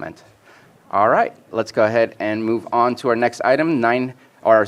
comment. All right, let's go ahead and move on to our next item, 6.5 or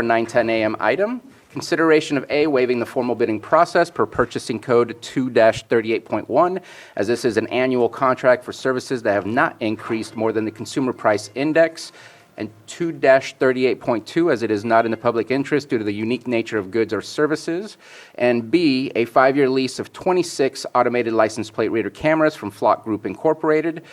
9:10 a.m. item. Consideration of A, waiving the formal bidding process per purchasing code 2-38.1, as this is an annual contract for services that have not increased more than the consumer price index, and 2-38.2, as it is not in the public interest due to the unique nature of goods or services, and B, a 5-year lease of 26 automated license plate reader cameras from Flock Group Incorporated,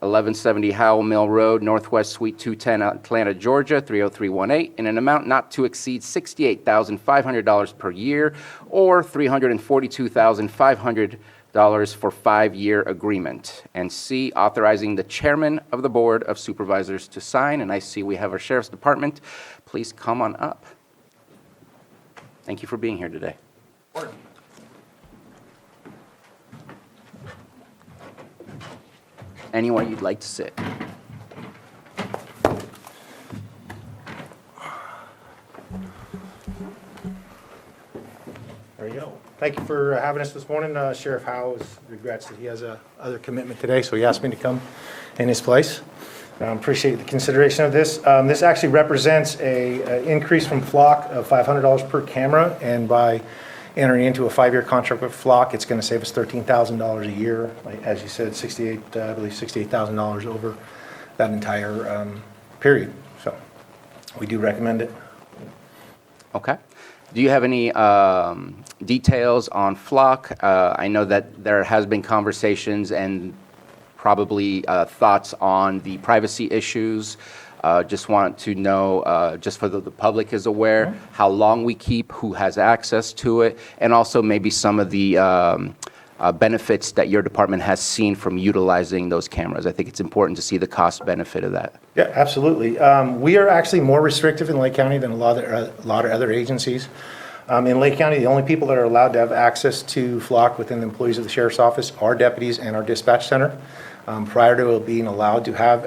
1170 Howell Mill Road, Northwest Suite 210, Atlanta, Georgia, 30318, in an amount not to exceed $68,500 per year or $342,500 for 5-year agreement. And C, authorizing the chairman of the Board of Supervisors to sign. And I see we have our Sheriff's Department. Please come on up. Thank you for being here today. Anywhere you'd like to sit. There you go. Thank you for having us this morning. Sheriff Howe regrets that he has a other commitment today, so he asked me to come in his place. Appreciate the consideration of this. This actually represents an increase from Flock of $500 per camera, and by entering into a 5-year contract with Flock, it's going to save us $13,000 a year. Like, as you said, I believe $68,000 over that entire period. So we do recommend it. Okay. Do you have any details on Flock? I know that there has been conversations and probably thoughts on the privacy issues. Just want to know, just for the public is aware, how long we keep, who has access to it, and also maybe some of the benefits that your department has seen from utilizing those cameras. I think it's important to see the cost benefit of that. Yeah, absolutely. We are actually more restrictive in Lake County than a lot of other agencies. In Lake County, the only people that are allowed to have access to Flock within the employees of the Sheriff's Office are deputies and our dispatch center. Prior to being allowed to have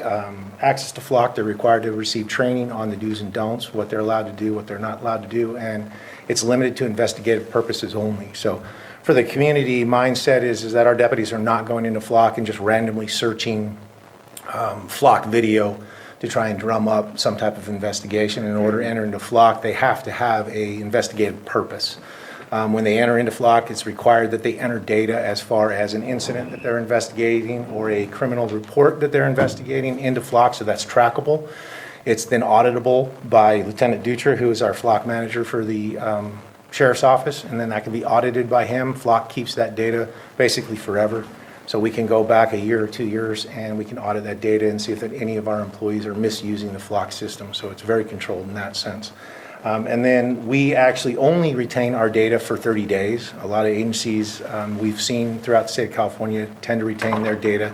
access to Flock, they're required to receive training on the do's and don'ts, what they're allowed to do, what they're not allowed to do, and it's limited to investigative purposes only. So for the community, mindset is that our deputies are not going into Flock and just randomly searching Flock video to try and drum up some type of investigation. In order to enter into Flock, they have to have a investigative purpose. When they enter into Flock, it's required that they enter data as far as an incident that they're investigating or a criminal report that they're investigating into Flock, so that's trackable. It's then auditable by Lieutenant Dutra, who is our Flock manager for the Sheriff's Office, and then that can be audited by him. Flock keeps that data basically forever. So we can go back a year or 2 years and we can audit that data and see if any of our employees are misusing the Flock system. So it's very controlled in that sense. And then we actually only retain our data for 30 days. A lot of agencies we've seen throughout the state of California tend to retain their data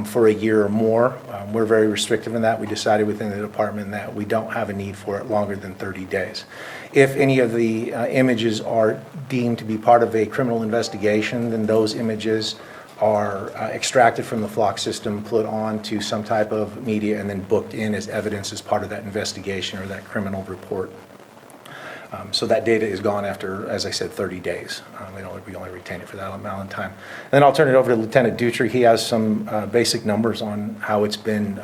for a year or more. We're very restrictive in that. We decided within the department that we don't have a need for it longer than 30 days. If any of the images are deemed to be part of a criminal investigation, then those images are extracted from the Flock system, put onto some type of media, and then booked in as evidence as part of that investigation or that criminal report. So that data is gone after, as I said, 30 days. We only retain it for that amount of time. And then I'll turn it over to Lieutenant Dutra. He has some basic numbers on how it's been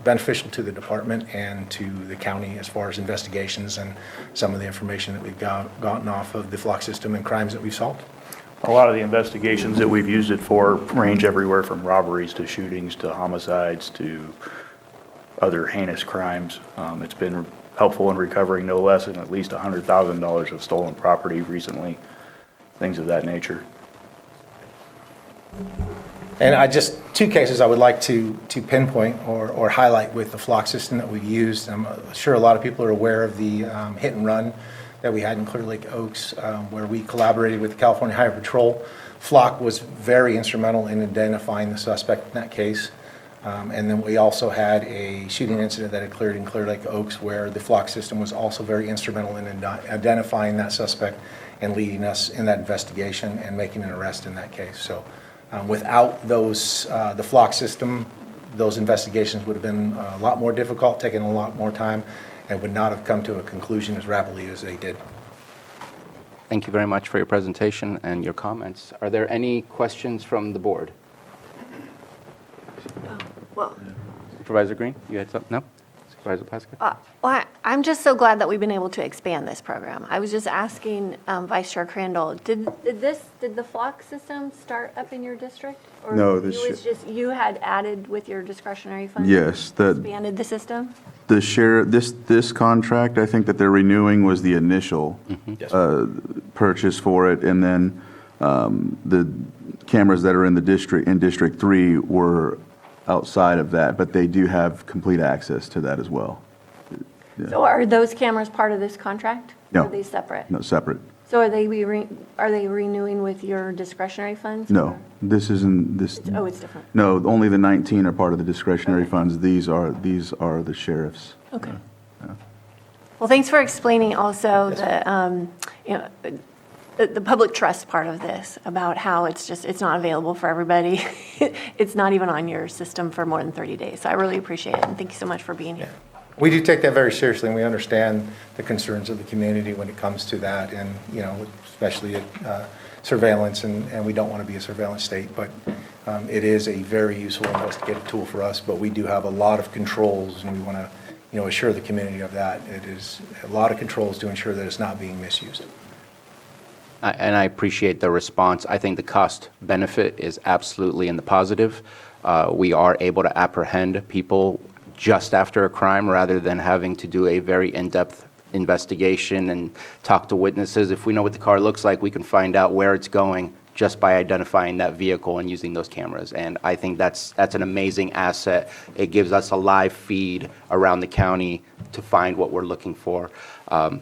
beneficial to the department and to the county as far as investigations and some of the information that we've gotten off of the Flock system and crimes that we've solved. A lot of the investigations that we've used it for range everywhere from robberies to shootings to homicides to other heinous crimes. It's been helpful in recovering no less than at least $100,000 of stolen property recently, things of that nature. And just 2 cases I would like to pinpoint or highlight with the Flock system that we've used. I'm sure a lot of people are aware of the hit and run that we had in Clear Lake Oaks, where we collaborated with the California Highway Patrol. Flock was very instrumental in identifying the suspect in that case. And then we also had a shooting incident that occurred in Clear Lake Oaks where the Flock system was also very instrumental in identifying that suspect and leading us in that investigation and making an arrest in that case. So without those, the Flock system, those investigations would have been a lot more difficult, taken a lot more time, and would not have come to a conclusion as rapidly as they did. Thank you very much for your presentation and your comments. Are there any questions from the board? Well, Supervisor Green, you had something? No? Supervisor Plaska? I'm just so glad that we've been able to expand this program. I was just asking Vice Chair Crandall, did the flock system start up in your district? Or No, you had added with your discretionary funds? Yes, Expanded the system? this contract, I think that they're renewing was the initial purchase for it, and then the cameras that are in District 3 were outside of that, but they do have complete access to that as well. So are those cameras part of this contract? No. Or are they separate? No, separate. So are they renewing with your discretionary funds? No, this isn't, this, Oh, it's different. no, only the 19 are part of the discretionary funds. These are the sheriff's. Okay. Well, thanks for explaining also the public trust part of this, about how it's not available for everybody. It's not even on your system for more than 30 days. So I really appreciate it, and thank you so much for being here. We do take that very seriously, and we understand the concerns of the community when it comes to that, and, especially surveillance, and we don't want to be a surveillance state, but it is a very useful investigative tool for us, but we do have a lot of controls, and we want to, assure the community of that. It is a lot of controls to ensure that it's not being misused. And I appreciate the response. I think the cost benefit is absolutely in the positive. We are able to apprehend people just after a crime rather than having to do a very in-depth investigation and talk to witnesses. If we know what the car looks like, we can find out where it's going just by identifying that vehicle and using those cameras. And I think that's an amazing asset. It gives us a live feed around the county to find what we're looking for.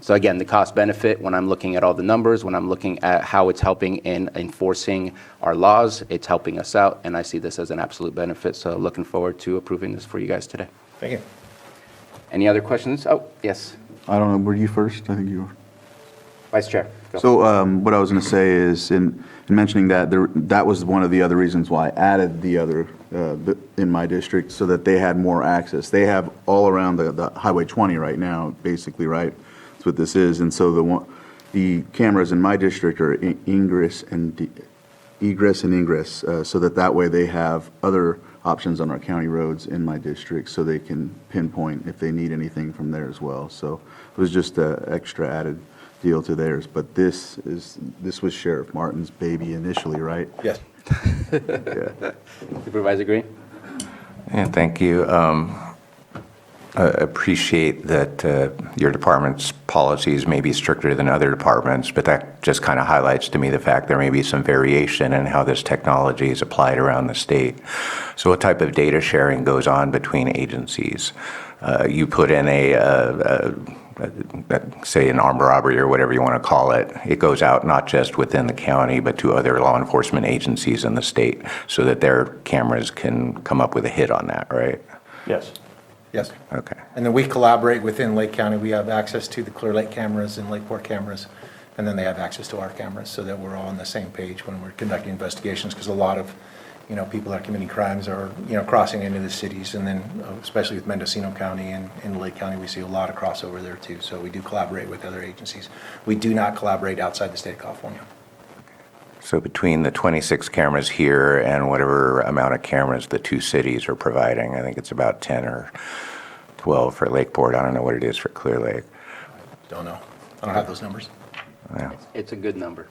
So again, the cost benefit, when I'm looking at all the numbers, when I'm looking at how it's helping in enforcing our laws, it's helping us out, and I see this as an absolute benefit. So looking forward to approving this for you guys today. Thank you. Any other questions? Oh, yes, I don't know, were you first? I think you were. Vice Chair. Go. So what I was going to say is, in mentioning that, that was one of the other reasons why I added the other in my district, so that they had more access. They have all around the Highway 20 right now, basically, right? That's what this is. And so the cameras in my district are egress and ingress, so that way they have other options on our county roads in my district, so they can pinpoint if they need anything from there as well. So it was just an extra added deal to theirs. But this was Sheriff Martin's baby initially, right? Yes. Yeah. Supervisor Green? Yeah, thank you. I appreciate that your department's policies may be stricter than other departments, but that just kind of highlights to me the fact there may be some variation in how this technology is applied around the state. So what type of data sharing goes on between agencies? You put in say an armed robbery or whatever you want to call it, it goes out not just within the county, but to other law enforcement agencies in the state, so that their cameras can come up with a hit on that, right? Yes. Yes. Okay. And then we collaborate within Lake County. We have access to the Clear Lake cameras and Lakeport cameras, and then they have access to our cameras, so that we're all on the same page when we're conducting investigations, because a lot of, people that are committing crimes are, crossing into the cities, and then especially with Mendocino County and in Lake County, we see a lot of crossover there too. So we do collaborate with other agencies. We do not collaborate outside the state of California. So between the 26 cameras here and whatever amount of cameras the two cities are providing, I think it's about 10 or 12 for Lakeport. I don't know what it is for Clear Lake. Don't know. I don't have those numbers. Yeah. It's a good number.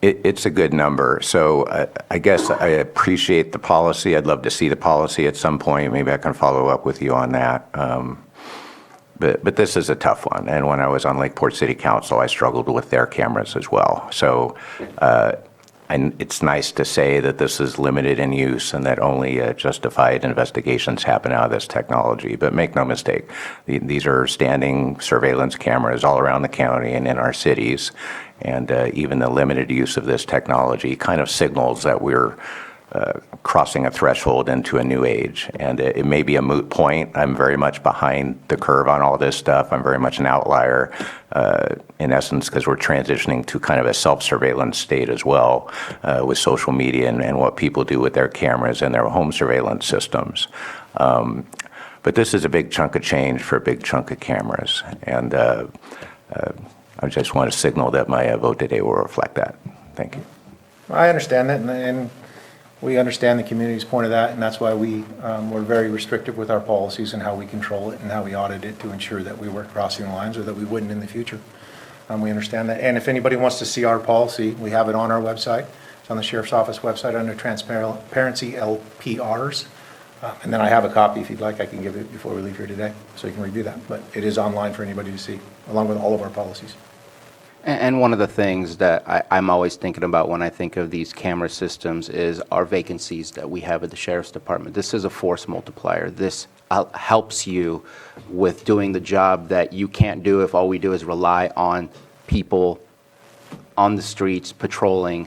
It's a good number. So I guess I appreciate the policy. I'd love to see the policy at some point. Maybe I can follow up with you on that. But this is a tough one. And when I was on Lakeport City Council, I struggled with their cameras as well. So and it's nice to say that this is limited in use and that only justified investigations happen out of this technology. But make no mistake, these are standing surveillance cameras all around the county and in our cities. And even the limited use of this technology kind of signals that we're crossing a threshold into a new age. And it may be a moot point. I'm very much behind the curve on all this stuff. I'm very much an outlier, in essence, because we're transitioning to kind of a self-surveillance state as well, with social media and what people do with their cameras and their home surveillance systems. But this is a big chunk of change for a big chunk of cameras. And I just want to signal that my vote today will reflect that. Thank you. I understand that, and We understand the community's point of that, and that's why we're very restrictive with our policies and how we control it and how we audit it to ensure that we weren't crossing the lines or that we wouldn't in the future. We understand that. And if anybody wants to see our policy, we have it on our website. It's on the Sheriff's Office website under Transparency LPRs. And then I have a copy, if you'd like, I can give it before we leave here today, so you can review that. But it is online for anybody to see, along with all of our policies. And one of the things that I'm always thinking about when I think of these camera systems is our vacancies that we have at the Sheriff's Department. This is a force multiplier. This helps you with doing the job that you can't do if all we do is rely on people on the streets patrolling.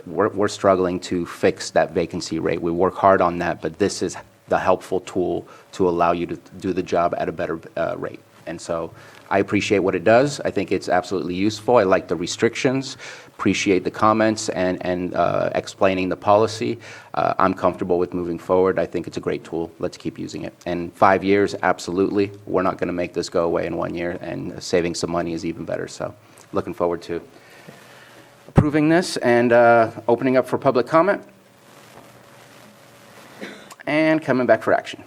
We're struggling to fix that vacancy rate. We work hard on that, but this is the helpful tool to allow you to do the job at a better rate. And so I appreciate what it does. I think it's absolutely useful. I like the restrictions, appreciate the comments and explaining the policy. I'm comfortable with moving forward. I think it's a great tool. Let's keep using it. And 5 years, absolutely. We're not going to make this go away in 1 year, and saving some money is even better. So looking forward to approving this and opening up for public comment and coming back for action.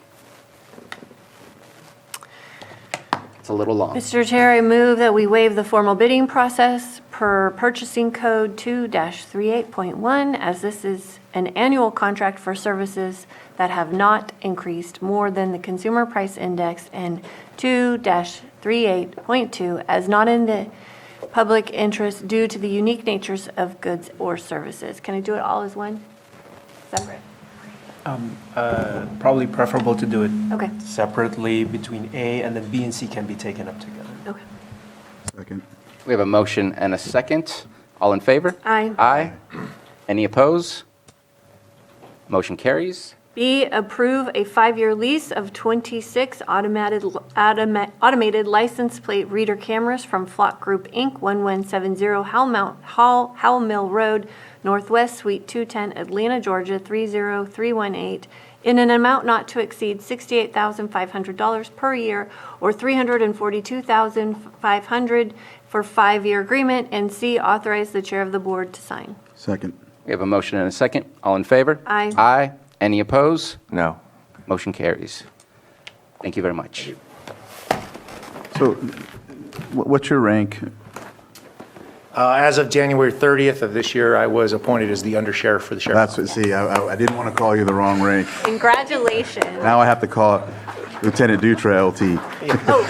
It's a little long. Mr. Chair, I move that we waive the formal bidding process per purchasing code 2-38.1, as this is an annual contract for services that have not increased more than the consumer price index, and 2-38.2 as not in the public interest due to the unique natures of goods or services. Can I do it all as one? Separate? Probably preferable to do it Okay. separately between A, and then B and C can be taken up together. Okay. Second. We have a motion and a second. All in favor? Aye. Aye. Any opposed? Motion carries. B, approve a 5-year lease of 26 automated license plate reader cameras from Flock Group, Inc., 1170 Howell Mill Road, Northwest Suite 210, Atlanta, Georgia, 30318, in an amount not to exceed $68,500 per year or $342,500 for 5-year agreement, and C, authorize the chair of the board to sign. Second. We have a motion and a second. All in favor? Aye. Aye. Any opposed? No. Motion carries. Thank you very much. So what's your rank? As of January 30th of this year, I was appointed as the undersheriff for the sheriff's That's, office. see, I didn't want to call you the wrong rank. Congratulations. Now I have to call it Lieutenant Dutra, LT. Oh.